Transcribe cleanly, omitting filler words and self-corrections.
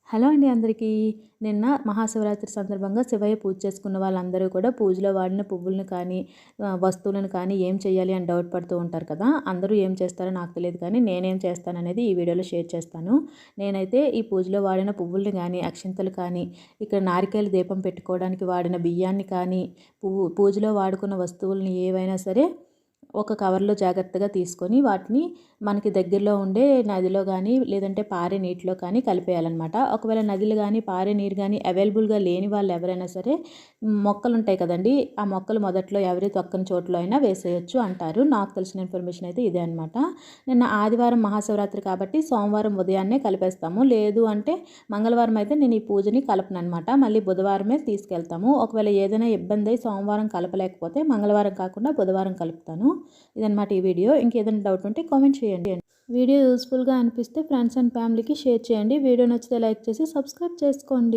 Hello అండి అందరికీ. నిన్న మహాశివరాత్రి సందర్భంగా శివయ్య పూజ చేసుకున్న వాళ్ళందరూ కూడా పూజలో వాడిన పువ్వులను కానీ వస్తువులను కానీ ఏం చేయాలి అని డౌట్ పడుతూ ఉంటారు కదా. అందరూ ఏం చేస్తారో నాకు తెలియదు, కానీ నేనేం చేస్తాననేది ఈ వీడియోలో షేర్ చేస్తాను. నేనైతే ఈ పూజలో వాడిన పువ్వుల్ని కానీ, అక్షింతలు కానీ, ఇక్కడ నారికేల దీపం పెట్టుకోవడానికి వాడిన బియ్యాన్ని కానీ, పూజలో వాడుకున్న వస్తువుల్ని ఏవైనా సరే ఒక కవర్లో జాగ్రత్తగా తీసుకొని వాటిని మనకి దగ్గరలో ఉండే నదిలో కానీ లేదంటే పారే నీటిలో కానీ కలిపేయాలన్నమాట. ఒకవేళ నదులు కానీ పారే నీరు కానీ అవైలబుల్గా లేని వాళ్ళు ఎవరైనా సరే మొక్కలు ఉంటాయి కదండి, ఆ మొక్కలు మొదట్లో ఎవరి తొక్కని చోట్లో అయినా వేసేయచ్చు అంటారు. నాకు తెలిసిన ఇన్ఫర్మేషన్ అయితే ఇదే అనమాట. నిన్న ఆదివారం మహాశివరాత్రి కాబట్టి సోమవారం ఉదయాన్నే కలిపేస్తాము. లేదు అంటే మంగళవారం అయితే నేను ఈ పూజని కలపను అనమాట. మళ్ళీ బుధవారమే తీసుకెళ్తాము. ఒకవేళ ఏదైనా ఇబ్బంది అయి సోమవారం కలపలేకపోతే మంగళవారం కాకుండా బుధవారం కలుపుతాను. ఇదన్నమాట ఈ వీడియో. ఇంకేదైనా డౌట్ ఉంటే కామెంట్ చేయండి. వీడియో యూస్ఫుల్గా అనిపిస్తే ఫ్రెండ్స్ అండ్ ఫ్యామిలీకి షేర్ చేయండి. వీడియో నచ్చితే లైక్ చేసి సబ్స్క్రైబ్ చేసుకోండి.